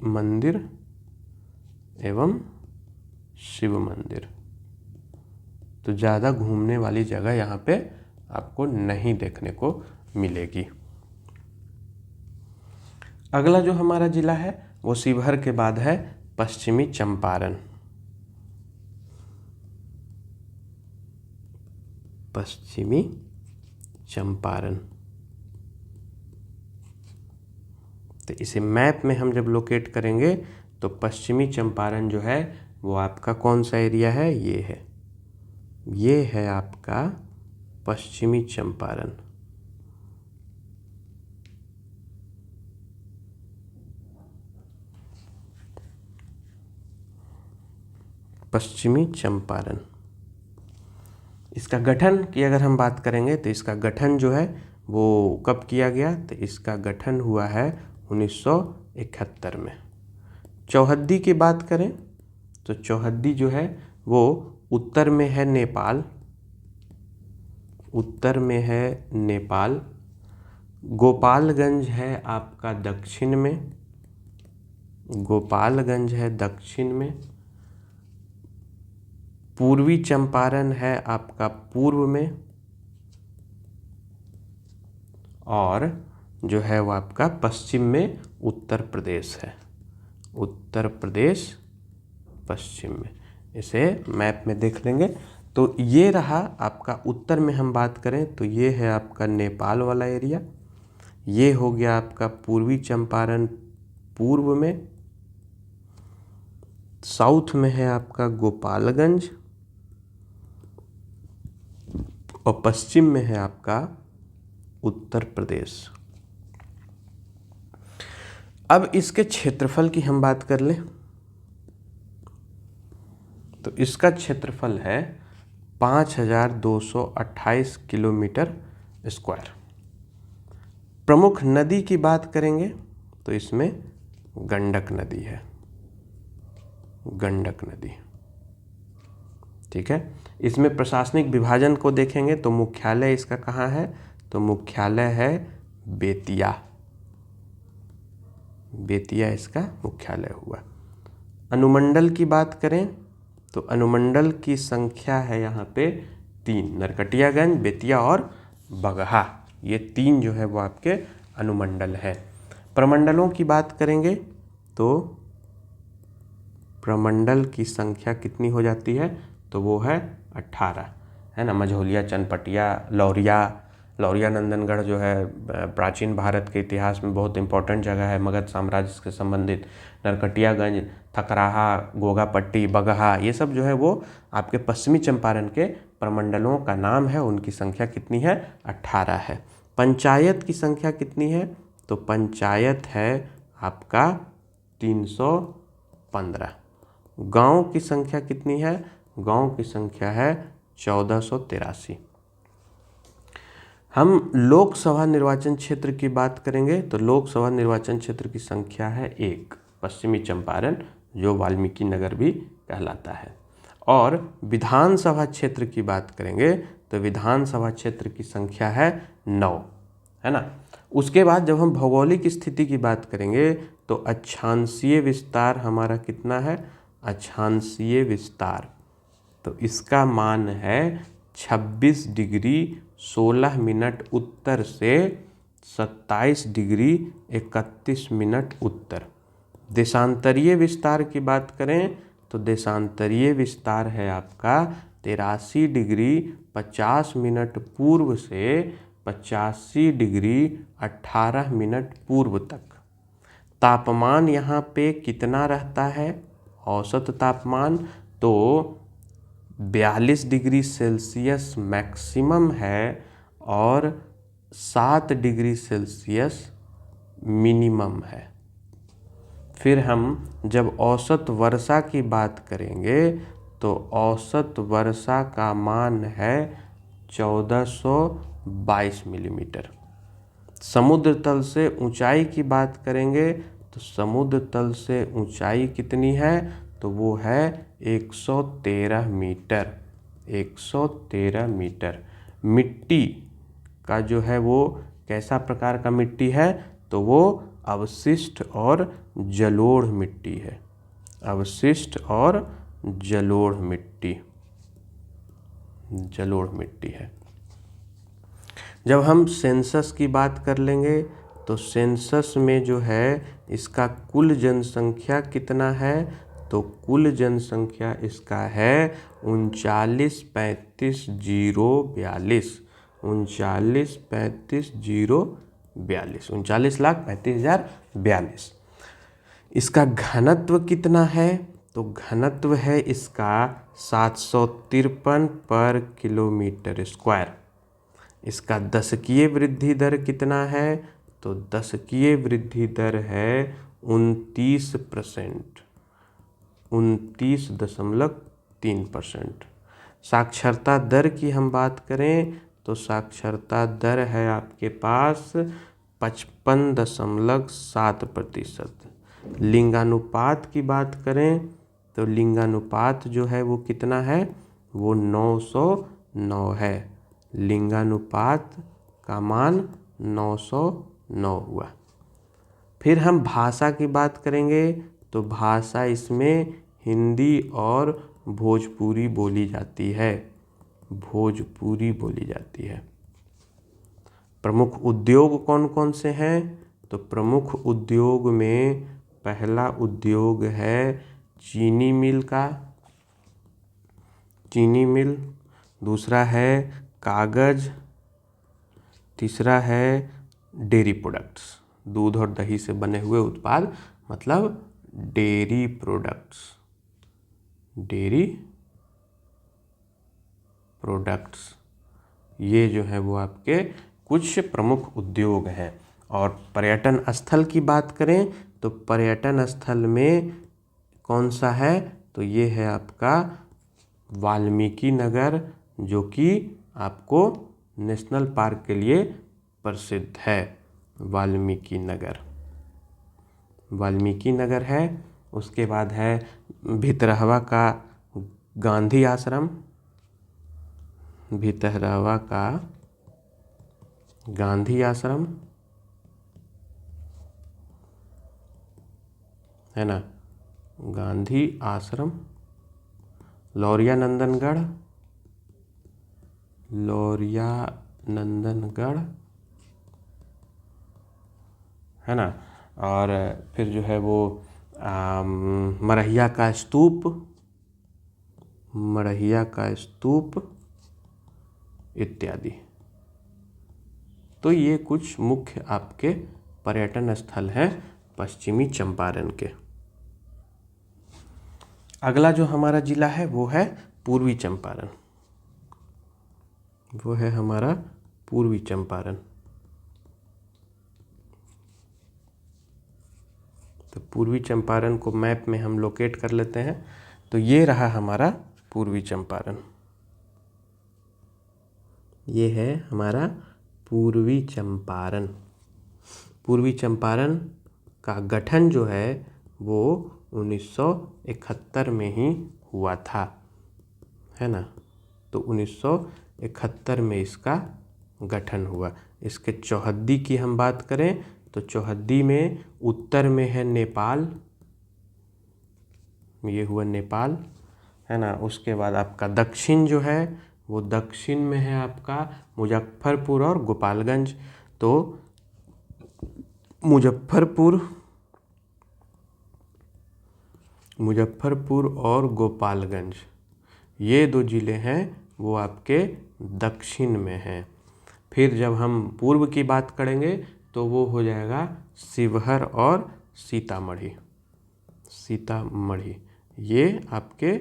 मंदिर एवं शिव मंदिर। तो ज़्यादा घूमने वाली जगह यहाँ पे आपको नहीं देखने को मिलेगी। अगला जो हमारा जिला है वो शिवहर के बाद है पश्चिमी चंपारण। पश्चिमी चंपारण, तो इसे मैप में हम जब लोकेट करेंगे तो पश्चिमी चंपारण जो है वो आपका कौन सा एरिया है, ये है आपका पश्चिमी चंपारण। पश्चिमी चंपारण, इसका गठन की अगर हम बात करेंगे तो इसका गठन जो है वो कब किया गया, तो इसका गठन हुआ है 1971 में। चौहद्दी की बात करें तो चौहद्दी जो है वो उत्तर में है नेपाल, उत्तर में है नेपाल। गोपालगंज है आपका दक्षिण में, गोपालगंज है दक्षिण में, पूर्वी चंपारण है आपका पूर्व में, और जो है वो आपका पश्चिम में उत्तर प्रदेश है, उत्तर प्रदेश पश्चिम में। इसे मैप में देख लेंगे। तो ये रहा आपका उत्तर में हम बात करें तो ये है आपका नेपाल वाला एरिया, ये हो गया आपका पूर्वी चंपारण पूर्व में, साउथ में है आपका गोपालगंज, और पश्चिम में है आपका उत्तर प्रदेश। अब इसके क्षेत्रफल की हम बात कर लें तो इसका क्षेत्रफल है 5228 किलोमीटर स्क्वायर। प्रमुख नदी की बात करेंगे तो इसमें गंडक नदी है, गंडक नदी, ठीक है। इसमें प्रशासनिक विभाजन को देखेंगे तो मुख्यालय इसका कहाँ है, तो मुख्यालय है बेतिया, बेतिया इसका मुख्यालय हुआ। अनुमंडल की बात करें तो अनुमंडल की संख्या है यहाँ पे 3, नरकटियागंज, बेतिया और बगहा, ये 3 जो है वो आपके अनुमंडल है। प्रमंडलों की बात करेंगे तो प्रमंडल की संख्या कितनी हो जाती है, तो वो है 18, है ना। मझौलिया, चनपटिया, लौरिया नंदनगढ़ जो है प्राचीन भारत के इतिहास में बहुत इंपॉर्टेंट जगह है, मगध साम्राज्य से संबंधित। नरकटियागंज, थकराहा, गोगापट्टी, बगहा, ये सब जो है वो आपके पश्चिमी चंपारण के प्रमंडलों का नाम है। उनकी संख्या कितनी है, 18 है। पंचायत की संख्या कितनी है, तो पंचायत है आपका 315। गांव की संख्या कितनी है, गांव की संख्या है 1483। हम लोकसभा निर्वाचन क्षेत्र की बात करेंगे तो लोकसभा निर्वाचन क्षेत्र की संख्या है 1, पश्चिमी चंपारण, जो वाल्मीकि नगर भी कहलाता है। और विधानसभा क्षेत्र की बात करेंगे तो विधानसभा क्षेत्र की संख्या है 9, है ना। उसके बाद जब हम भौगोलिक स्थिति की बात करेंगे तो अक्षांशीय विस्तार हमारा कितना है, अक्षांशीय विस्तार, तो इसका मान है 26 डिग्री 16 मिनट उत्तर से 27 डिग्री 31 मिनट उत्तर। देशांतरीय विस्तार की बात करें तो देशांतरीय विस्तार है आपका 83 डिग्री 50 मिनट पूर्व से 85 डिग्री 18 मिनट पूर्व तक। तापमान यहाँ पे कितना रहता है, औसत तापमान तो 42 डिग्री सेल्सियस मैक्सिमम है और 7 डिग्री सेल्सियस मिनिमम है। फिर हम जब औसत वर्षा की बात करेंगे तो औसत वर्षा का मान है 1422 मिलीमीटर। समुद्र तल से ऊंचाई की बात करेंगे तो समुद्र तल से ऊंचाई कितनी है, तो वो है 113 मीटर, 113 मीटर। मिट्टी का जो है वो कैसा प्रकार का मिट्टी है, तो वो अवशिष्ट और जलोढ़ मिट्टी है, अवशिष्ट और जलोढ़ मिट्टी, जलोढ़ मिट्टी है। जब हम सेंसस की बात कर लेंगे तो सेंसस में जो है इसका कुल जनसंख्या कितना है, तो कुल जनसंख्या इसका है 39,35,042, 39,35,042, 39,35,042। इसका घनत्व कितना है, तो घनत्व है इसका 753 पर किलोमीटर स्क्वायर। इसका दशकीय वृद्धि दर कितना है, तो दशकीय वृद्धि दर है 29%, 29.3%। साक्षरता दर की हम बात करें तो साक्षरता दर है आपके पास 55.7%। लिंगानुपात की बात करें तो लिंगानुपात जो है वो कितना है, वो 909 है। लिंगानुपात का मान 909 हुआ। फिर हम भाषा की बात करेंगे तो भाषा इसमें हिंदी और भोजपुरी बोली जाती है, भोजपुरी बोली जाती है। प्रमुख उद्योग कौन कौन से हैं? तो प्रमुख उद्योग में पहला उद्योग है चीनी मिल का, चीनी मिल। दूसरा है कागज। तीसरा है डेयरी प्रोडक्ट्स, दूध और दही से बने हुए उत्पाद, मतलब डेयरी प्रोडक्ट्स, डेयरी प्रोडक्ट्स। ये जो है वो आपके कुछ प्रमुख उद्योग हैं। और पर्यटन स्थल की बात करें तो पर्यटन स्थल में कौन सा है? तो ये है आपका वाल्मीकि नगर, जो कि आपको नेशनल पार्क के लिए प्रसिद्ध है। वाल्मीकि नगर, वाल्मीकि नगर है। उसके बाद है भितरहवा का गांधी आश्रम, भितरहवा का गांधी आश्रम है ना, गांधी आश्रम। लौरिया नंदनगढ़, लौरिया नंदनगढ़ है ना। और फिर जो है वो मरहिया का स्तूप, मरहिया का स्तूप इत्यादि। तो ये कुछ मुख्य आपके पर्यटन स्थल हैं पश्चिमी चंपारण के। अगला जो हमारा जिला है वो है पूर्वी चंपारण, वो है हमारा पूर्वी चंपारण। तो पूर्वी चंपारण को मैप में हम लोकेट कर लेते हैं। तो ये रहा हमारा पूर्वी चंपारण, ये है हमारा पूर्वी चंपारण। पूर्वी चंपारण का गठन जो है वो 1971 में ही हुआ था, है ना। तो 1971 में इसका गठन हुआ। इसके चौहद्दी की हम बात करें तो चौहद्दी में उत्तर में है नेपाल, ये हुआ नेपाल, है ना। उसके बाद आपका दक्षिण जो है वो दक्षिण में है आपका मुजफ्फरपुर और गोपालगंज। तो मुजफ्फरपुर और गोपालगंज ये दो ज़िले हैं वो आपके दक्षिण में हैं। फिर जब हम पूर्व की बात करेंगे तो वो हो जाएगा शिवहर और सीतामढ़ी, सीतामढ़ी ये आपके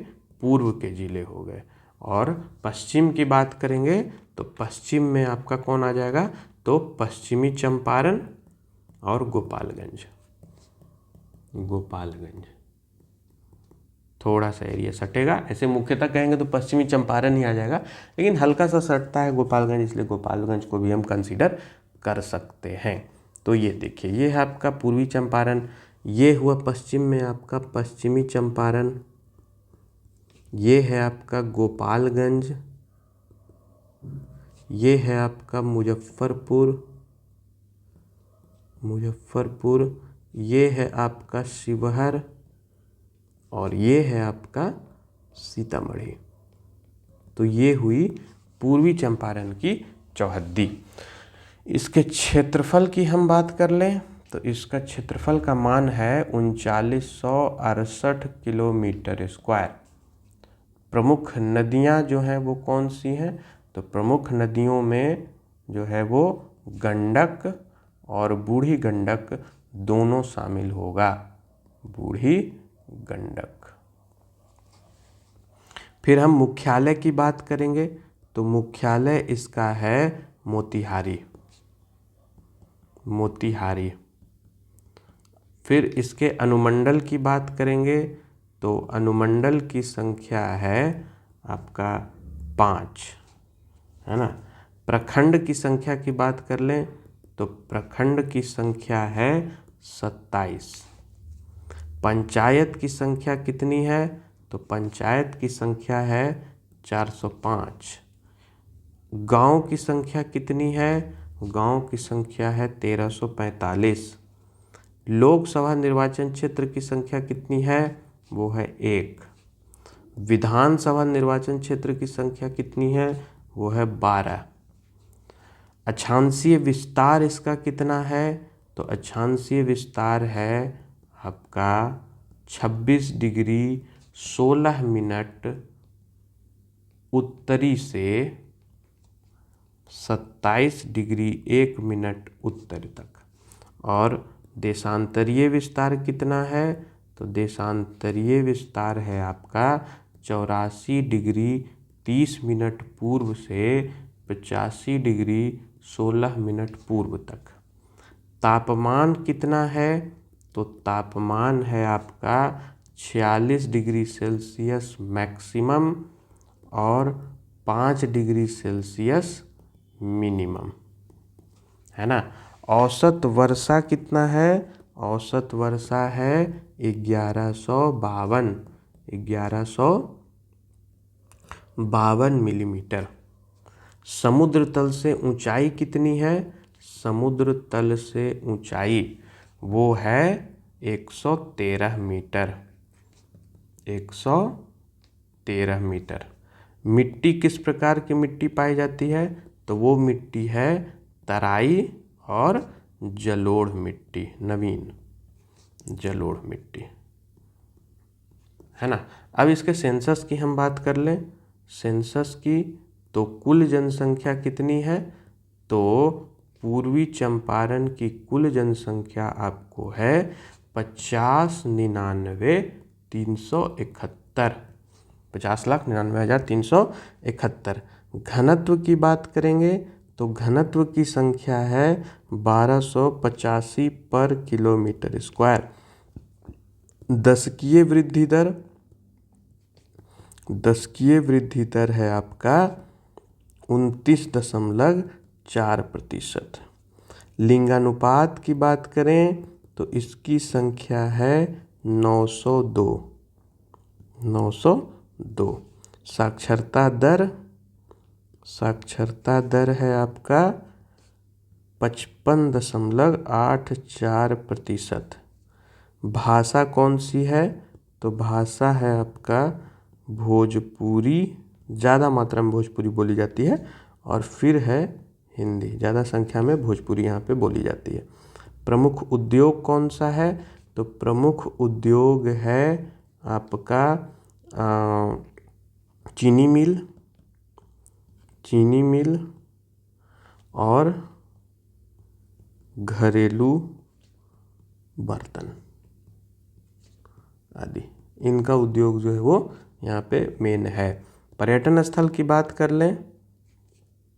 पूर्व के ज़िले हो गए। और पश्चिम की बात करेंगे तो पश्चिम में आपका कौन आ जाएगा? तो पश्चिमी चंपारण और गोपालगंज, गोपालगंज थोड़ा सा एरिया सटेगा। ऐसे मुख्यतः कहेंगे तो पश्चिमी चंपारण ही आ जाएगा, लेकिन हल्का सा सटता है गोपालगंज, इसलिए गोपालगंज को भी हम कंसीडर कर सकते हैं। तो ये देखिए, ये है आपका पूर्वी चंपारण, ये हुआ पश्चिम में आपका पश्चिमी चंपारण, ये है आपका गोपालगंज, ये है आपका मुजफ्फरपुर, मुजफ्फरपुर, ये है आपका शिवहर और ये है आपका सीतामढ़ी। तो ये हुई पूर्वी चंपारण की चौहद्दी। इसके क्षेत्रफल की हम बात कर लें तो इसका क्षेत्रफल का मान है 3968 किलोमीटर स्क्वायर। प्रमुख नदियां जो हैं वो कौन सी हैं? तो प्रमुख नदियों में जो है वो गंडक और बूढ़ी गंडक दोनों शामिल होगा, बूढ़ी गंडक। फिर हम मुख्यालय की बात करेंगे तो मुख्यालय इसका है मोतिहारी, मोतिहारी। फिर इसके अनुमंडल की बात करेंगे तो अनुमंडल की संख्या है आपका 5, है ना। प्रखंड की संख्या की बात कर लें तो प्रखंड की संख्या है 27। पंचायत की संख्या कितनी है? तो पंचायत की संख्या है 405। गांव की संख्या कितनी है? गांव की संख्या है 1345। लोकसभा निर्वाचन क्षेत्र की संख्या कितनी है? वो है 1। विधानसभा निर्वाचन क्षेत्र की संख्या कितनी है? वो है 12। अक्षांशीय विस्तार इसका कितना है? तो अक्षांशीय विस्तार है आपका 26 डिग्री 16 मिनट उत्तरी से 27 डिग्री 1 मिनट उत्तरी तक। और देशांतरीय विस्तार कितना है? तो देशांतरीय विस्तार है आपका 84 डिग्री 30 मिनट पूर्व से 85 डिग्री 16 मिनट पूर्व तक। तापमान कितना है? तो तापमान है आपका 46 डिग्री सेल्सियस मैक्सिमम और 5 डिग्री सेल्सियस मिनिमम, है ना। औसत वर्षा कितना है? औसत वर्षा है 1152 मिलीमीटर। समुद्र तल से ऊंचाई कितनी है? समुद्र तल से ऊंचाई वो है 113 मीटर। 113 मीटर। मिट्टी किस प्रकार की मिट्टी पाई जाती है? तो वो मिट्टी है तराई और जलोढ़ मिट्टी, नवीन जलोढ़ मिट्टी, है ना। अब इसके सेंसस की हम बात कर लें। सेंसस की तो कुल जनसंख्या कितनी है? तो पूर्वी चंपारण की कुल जनसंख्या आपको है 50,99,371। 50,99,371। घनत्व की बात करेंगे तो घनत्व की संख्या है 1285 पर किलोमीटर स्क्वायर। दशकीय वृद्धि दर है आपका 29.4%। लिंगानुपात की बात करें तो इसकी संख्या है 902। साक्षरता दर है आपका 55.84%। भाषा कौन सी है? तो भाषा है आपका भोजपुरी, ज़्यादा मात्रा में भोजपुरी बोली जाती है, और फिर है हिंदी। ज़्यादा संख्या में भोजपुरी यहाँ पे बोली जाती है। प्रमुख उद्योग कौन सा है? तो प्रमुख उद्योग है आपका चीनी मिल और घरेलू बर्तन आदि। इनका उद्योग जो है वो यहाँ पे मेन है। पर्यटन स्थल की बात कर लें,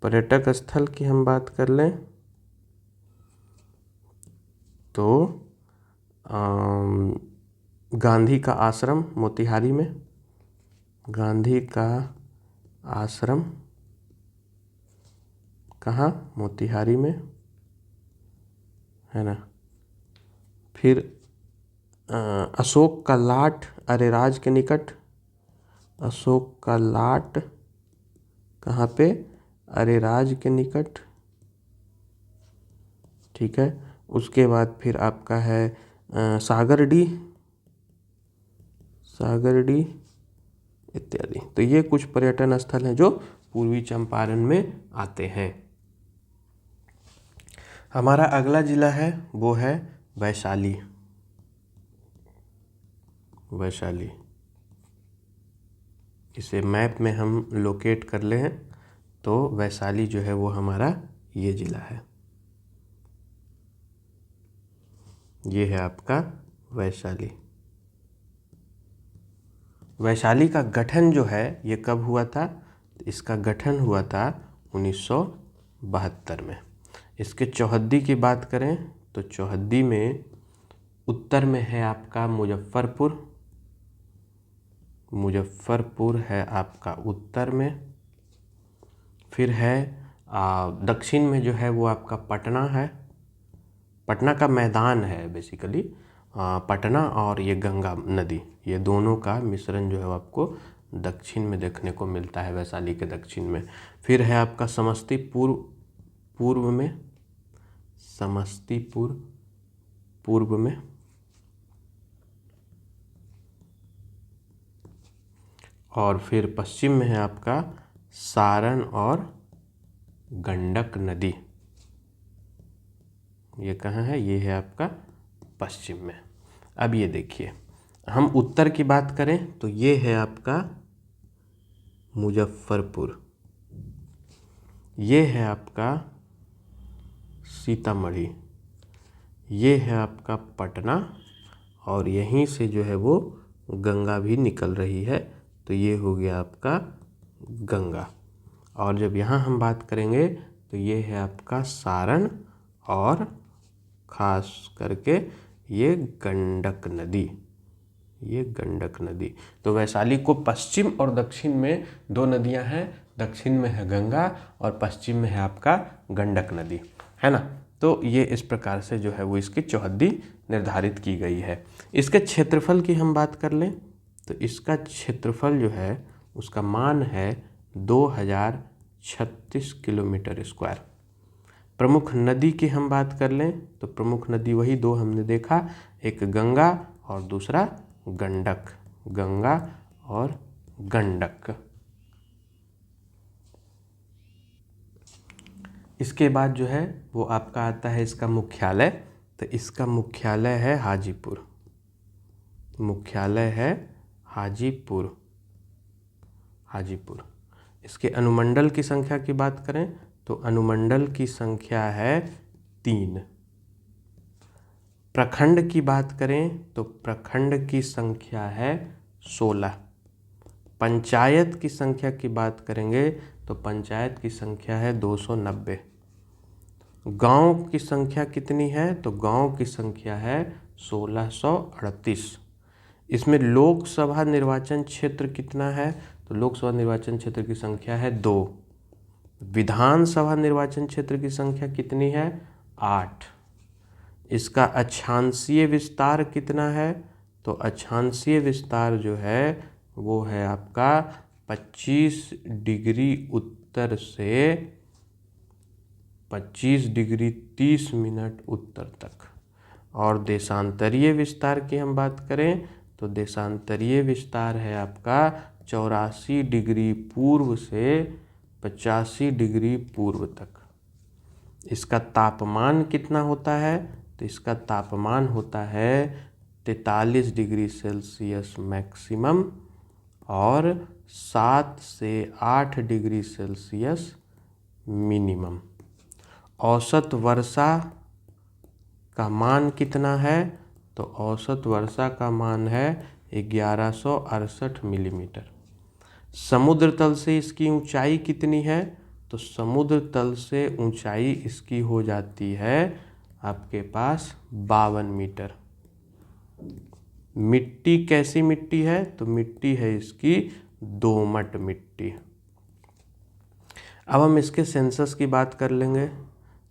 पर्यटक स्थल की हम बात कर लें तो गांधी का आश्रम मोतिहारी में। गांधी का आश्रम कहाँ? मोतिहारी में, है ना। फिर अशोक का लाट अरेराज के निकट। अशोक का लाट कहाँ पे? अरेराज के निकट, ठीक है। उसके बाद फिर आपका है सागरडी इत्यादि। तो ये कुछ पर्यटन स्थल हैं जो पूर्वी चंपारण में आते हैं। हमारा अगला जिला है वो है वैशाली। इसे मैप में हम लोकेट कर ले हैं तो वैशाली जो है वो हमारा ये जिला है। ये है आपका वैशाली। वैशाली का गठन जो है ये कब हुआ था? इसका गठन हुआ था 1972 में। इसके चौहद्दी की बात करें तो चौहद्दी में उत्तर में है आपका मुजफ्फरपुर है आपका उत्तर में। फिर है दक्षिण में जो है वो आपका पटना है। पटना का मैदान है बेसिकली। पटना और ये गंगा नदी, ये दोनों का मिश्रण जो है आपको दक्षिण में देखने को मिलता है, वैशाली के दक्षिण में। फिर है आपका समस्तीपुर पूर्व में, और फिर पश्चिम में है आपका सारण और गंडक नदी। ये कहाँ है? ये है आपका पश्चिम में। अब ये देखिए, हम उत्तर की बात करें तो ये है आपका मुजफ्फरपुर, ये है आपका सीतामढ़ी, ये है आपका पटना, और यहीं से जो है वो गंगा भी निकल रही है, तो ये हो गया आपका गंगा। और जब यहाँ हम बात करेंगे तो ये है आपका सारण और खास करके ये गंडक नदी, ये गंडक नदी। तो वैशाली को पश्चिम और दक्षिण में दो नदियां हैं, दक्षिण में है गंगा और पश्चिम में है आपका गंडक नदी, है ना। तो ये इस प्रकार से जो है वो इसकी चौहद्दी निर्धारित की गई है। इसके क्षेत्रफल की हम बात कर लें तो इसका क्षेत्रफल जो है उसका मान है 2036 किलोमीटर स्क्वायर। प्रमुख नदी की हम बात कर लें तो प्रमुख नदी वही दो हमने देखा, एक गंगा और दूसरा गंडक, गंगा और गंडक। इसके बाद जो है वो आपका आता है इसका मुख्यालय, तो इसका मुख्यालय है हाजीपुर, मुख्यालय है हाजीपुर, हाजीपुर। इसके अनुमंडल की संख्या की बात करें तो अनुमंडल की संख्या है 3। प्रखंड की बात करें तो प्रखंड की संख्या है 16। पंचायत की संख्या की बात करेंगे तो पंचायत की संख्या है 290। गांव की संख्या कितनी है? तो गांव की संख्या है 1638। इसमें लोकसभा निर्वाचन क्षेत्र कितना है? तो लोकसभा निर्वाचन क्षेत्र की संख्या है 2। विधानसभा निर्वाचन क्षेत्र की संख्या कितनी है? 8। इसका अक्षांशीय विस्तार कितना है? तो अक्षांशीय विस्तार जो है वो है आपका 25 डिग्री उत्तर से 25 डिग्री 30 मिनट उत्तर तक। और देशांतरीय विस्तार की हम बात करें तो देशांतरीय विस्तार है आपका 84 डिग्री पूर्व से 85 डिग्री पूर्व तक। इसका तापमान कितना होता है? तो इसका तापमान होता है 43 डिग्री सेल्सियस मैक्सिमम और 7 से 8 डिग्री सेल्सियस मिनिमम। औसत वर्षा का मान कितना है? तो औसत वर्षा का मान है 1168 मिलीमीटर। समुद्र तल से इसकी ऊंचाई कितनी है? तो समुद्र तल से ऊंचाई इसकी हो जाती है आपके पास 52 मीटर। मिट्टी कैसी मिट्टी है? तो मिट्टी है इसकी दोमट मिट्टी। अब हम इसके सेंसस की बात कर लेंगे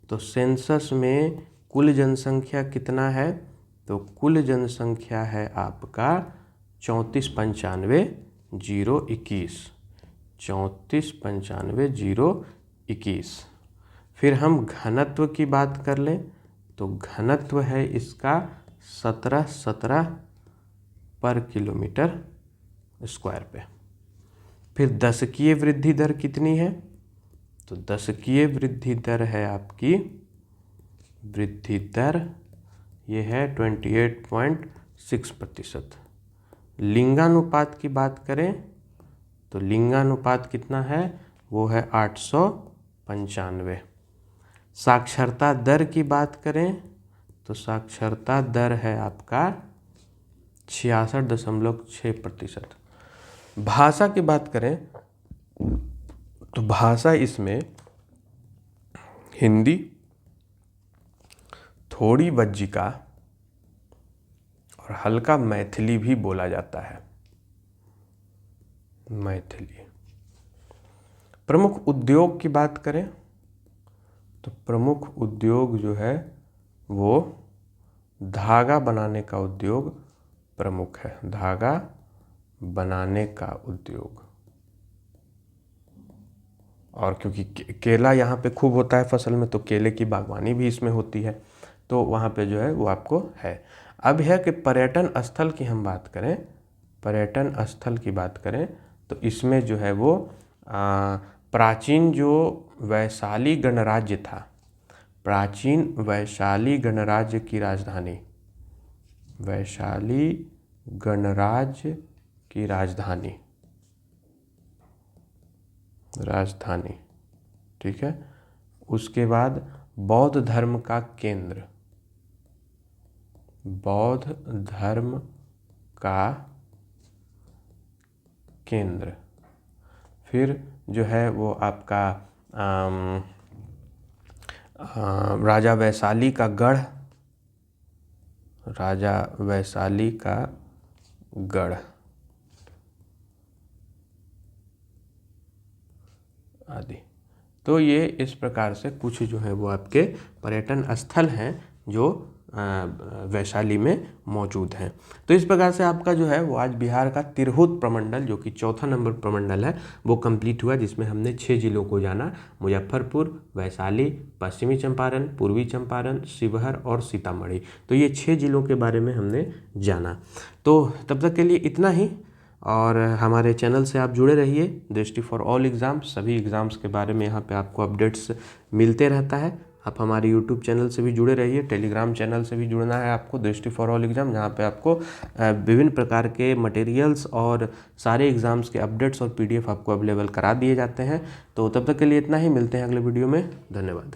तो सेंसस में कुल जनसंख्या कितना है? तो कुल जनसंख्या है आपका 34,95,021, 34,95,021। फिर हम घनत्व की बात कर लें तो घनत्व है इसका 17 पर किलोमीटर स्क्वायर पे। फिर दशकीय वृद्धि दर कितनी है? तो दशकीय वृद्धि दर है आपकी, वृद्धि दर ये है 28.6%। लिंगानुपात की बात करें तो लिंगानुपात कितना है? वो है 895। साक्षरता दर की बात करें तो साक्षरता दर है आपका 66.6%। भाषा की बात करें तो भाषा इसमें हिंदी, थोड़ी वज्जिका और हल्का मैथिली भी बोला जाता है, मैथिली। प्रमुख उद्योग की बात करें तो प्रमुख उद्योग जो है वो धागा बनाने का उद्योग प्रमुख है, धागा बनाने का उद्योग। और क्योंकि केला यहाँ पे खूब होता है फसल में, तो केले की बागवानी भी इसमें होती है। तो वहाँ पे जो है वो आपको है। अब है कि पर्यटन स्थल की हम बात करें, पर्यटन स्थल की बात करें तो इसमें जो है वो प्राचीन जो वैशाली गणराज्य था, प्राचीन वैशाली गणराज्य की राजधानी, वैशाली गणराज्य की राजधानी, ठीक है। उसके बाद बौद्ध धर्म का केंद्र, बौद्ध धर्म का केंद्र, फिर जो है वो आपका राजा वैशाली का गढ़, राजा वैशाली का गढ़ आदि। तो ये इस प्रकार से कुछ जो है वो आपके पर्यटन स्थल हैं जो वैशाली में मौजूद हैं। तो इस प्रकार से आपका जो है वो आज बिहार का तिरहुत प्रमंडल, जो कि चौथा नंबर प्रमंडल है, वो कंप्लीट हुआ, जिसमें हमने 6 जिलों को जाना, मुजफ्फरपुर, वैशाली, पश्चिमी चंपारण, पूर्वी चंपारण, शिवहर और सीतामढ़ी। तो ये 6 जिलों के बारे में हमने जाना। तो तब तक के लिए इतना ही, और हमारे चैनल से आप जुड़े रहिए। दृष्टि फॉर ऑल एग्ज़ाम, सभी एग्ज़ाम्स के बारे में यहाँ पे आपको अपडेट्स मिलते रहता है। आप हमारे यूट्यूब चैनल से भी जुड़े रहिए, टेलीग्राम चैनल से भी जुड़ना है आपको, दृष्टि फॉर ऑल एग्ज़ाम, जहाँ पे आपको विभिन्न प्रकार के मटेरियल्स और सारे एग्ज़ाम्स के अपडेट्स और PDF आपको अवेलेबल करा दिए जाते हैं। तो तब तक के लिए इतना ही, मिलते हैं अगले वीडियो में। धन्यवाद।